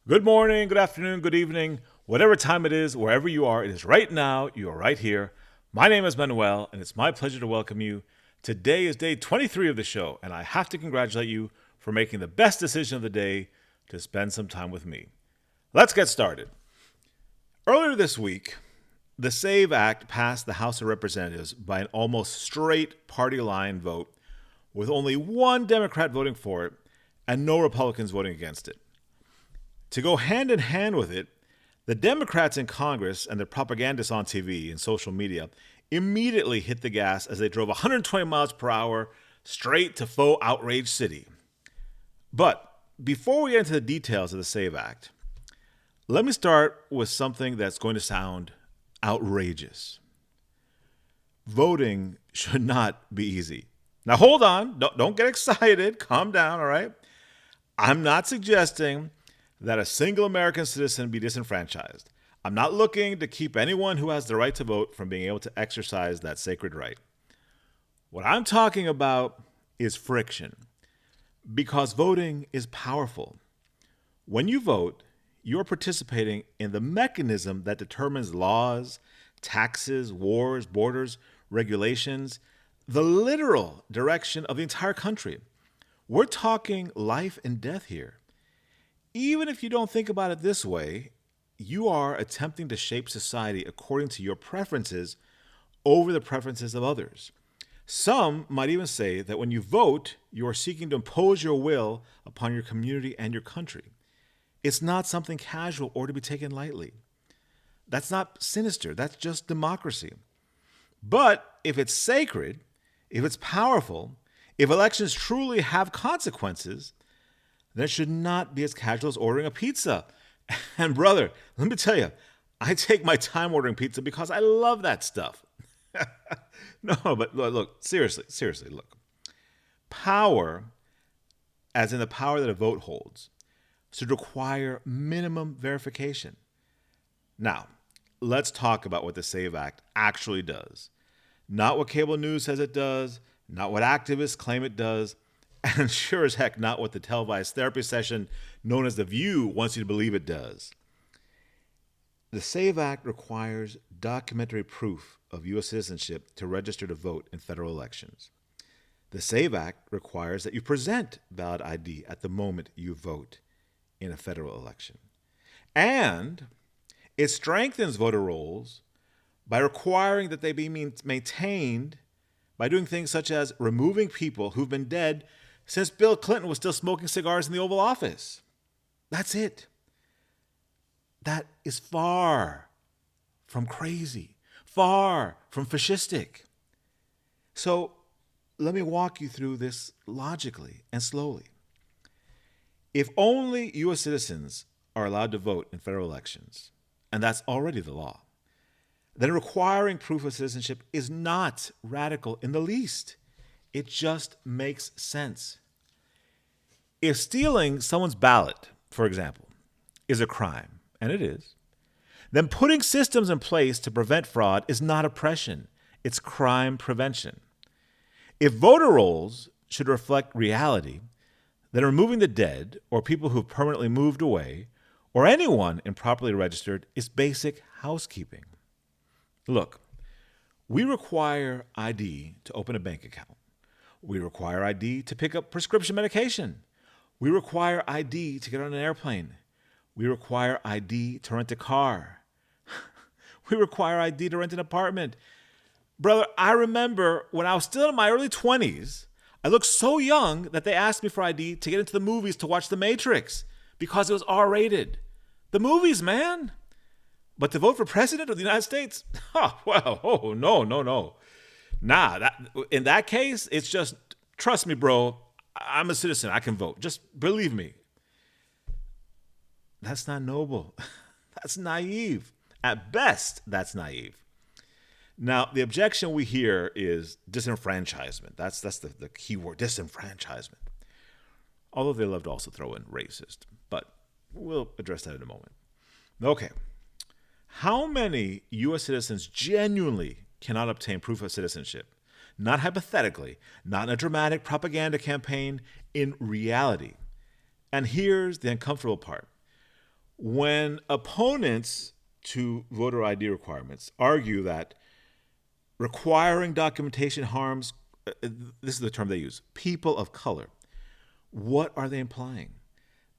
Good morning, good afternoon, good evening, whatever time it is, wherever you are, it is right now, you are right here. My name is Manuel, and it's my pleasure to welcome you. Today is day 23 of the show, and I have to congratulate you for making the best decision of the day to spend some time with me. Let's get started. Earlier this week, the SAVE Act passed the House of Representatives by an almost straight party line vote, with only one Democrat voting for it and no Republicans voting against it. To go hand in hand with it, the Democrats in Congress and their propagandists on TV and social media immediately hit the gas as they drove 120 miles per hour straight to faux outrage city. But before we get into the details of the SAVE Act, let me start with something that's going to sound outrageous. Voting should not be easy. Now hold on, don't get excited, calm down, all right? I'm not suggesting that a single American citizen be disenfranchised. I'm not looking to keep anyone who has the right to vote from being able to exercise that sacred right. What I'm talking about is friction, because voting is powerful. When you vote, you're participating in the mechanism that determines laws, taxes, wars, borders, regulations, the literal direction of the entire country. We're talking life and death here. Even if you don't think about it this way, you are attempting to shape society according to your preferences over the preferences of others. Some might even say that when you vote, you are seeking to impose your will upon your community and your country. It's not something casual or to be taken lightly. That's not sinister, that's just democracy. But if it's sacred, if it's powerful, if elections truly have consequences, then it should not be as casual as ordering a pizza. And brother, let me tell you, I take my time ordering pizza because I love that stuff. No, but look, seriously, look. Power, as in the power that a vote holds, should require minimum verification. Now, let's talk about what the SAVE Act actually does. Not what cable news says it does, not what activists claim it does, and sure as heck not what the televised therapy session known as The View wants you to believe it does. The SAVE Act requires documentary proof of U.S. citizenship to register to vote in federal elections. The SAVE Act requires that you present valid ID at the moment you vote in a federal election. And it strengthens voter rolls by requiring that they be maintained by doing things such as removing people who've been dead since Bill Clinton was still smoking cigars in the Oval Office. That's it. That is far from crazy, far from fascistic. So let me walk you through this logically and slowly. If only U.S. citizens are allowed to vote in federal elections, and that's already the law, then requiring proof of citizenship is not radical in the least. It just makes sense. If stealing someone's ballot, for example, is a crime, and it is, then putting systems in place to prevent fraud is not oppression, it's crime prevention. If voter rolls should reflect reality, then removing the dead or people who've permanently moved away or anyone improperly registered is basic housekeeping. Look, we require ID to open a bank account. We require ID to pick up prescription medication. We require ID to get on an airplane. We require ID to rent a car. We require ID to rent an apartment. Brother, I remember when I was still in my early 20s, I looked so young that they asked me for ID to get into the movies to watch The Matrix because it was R-rated. The movies, man. But to vote for president of the United States? No. Nah, in that case, it's just, trust me, bro, I'm a citizen. I can vote. Just believe me. That's not noble. That's naive. At best, that's naive. Now, the objection we hear is disenfranchisement. That's the key word, disenfranchisement. Although they love to also throw in racist. But we'll address that in a moment. Okay. How many U.S. citizens genuinely cannot obtain proof of citizenship? Not hypothetically, not in a dramatic propaganda campaign, in reality. And here's the uncomfortable part. When opponents to voter ID requirements argue that requiring documentation harms, this is the term they use, people of color, what are they implying?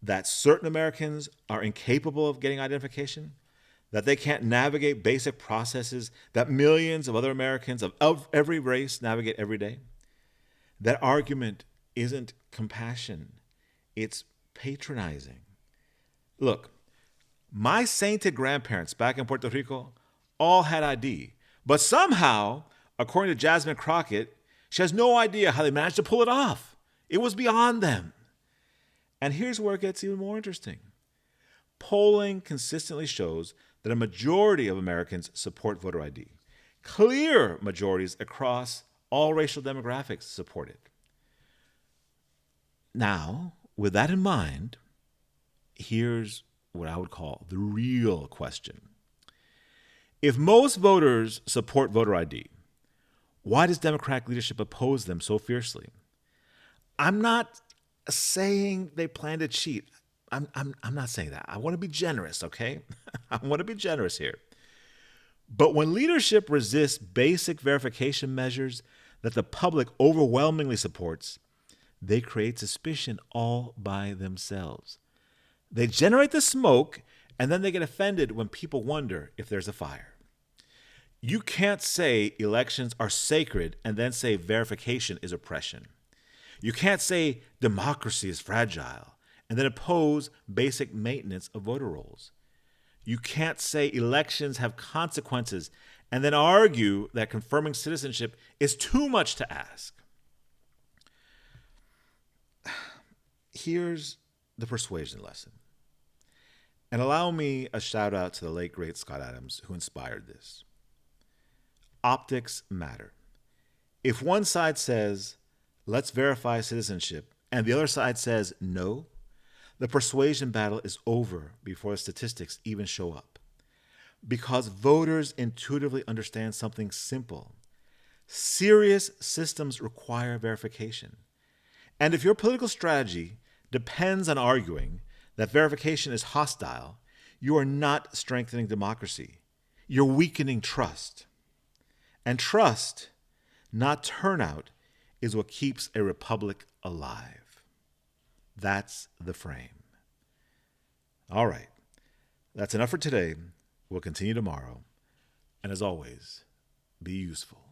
That certain Americans are incapable of getting identification? That they can't navigate basic processes that millions of other Americans of every race navigate every day? That argument isn't compassion, it's patronizing. Look, my sainted grandparents back in Puerto Rico all had ID, but somehow, according to Jasmine Crockett, she has no idea how they managed to pull it off. It was beyond them. And here's where it gets even more interesting. Polling consistently shows that a majority of Americans support voter ID. Clear majorities across all racial demographics support it. Now, with that in mind, here's what I would call the real question. If most voters support voter ID, why does Democratic leadership oppose them so fiercely? I'm not saying they plan to cheat. I'm not saying that. I want to be generous, okay? I want to be generous here. But when leadership resists basic verification measures that the public overwhelmingly supports, they create suspicion all by themselves. They generate the smoke, and then they get offended when people wonder if there's a fire. You can't say elections are sacred and then say verification is oppression. You can't say democracy is fragile and then oppose basic maintenance of voter rolls. You can't say elections have consequences and then argue that confirming citizenship is too much to ask. Here's the persuasion lesson. And allow me a shout out to the late, great Scott Adams, who inspired this. Optics matter. If one side says, let's verify citizenship, and the other side says no, the persuasion battle is over before the statistics even show up. Because voters intuitively understand something simple. Serious systems require verification. And if your political strategy depends on arguing that verification is hostile, you are not strengthening democracy. You're weakening trust. And trust, not turnout, is what keeps a republic alive. That's the frame. All right. That's enough for today. We'll continue tomorrow. And as always, be useful.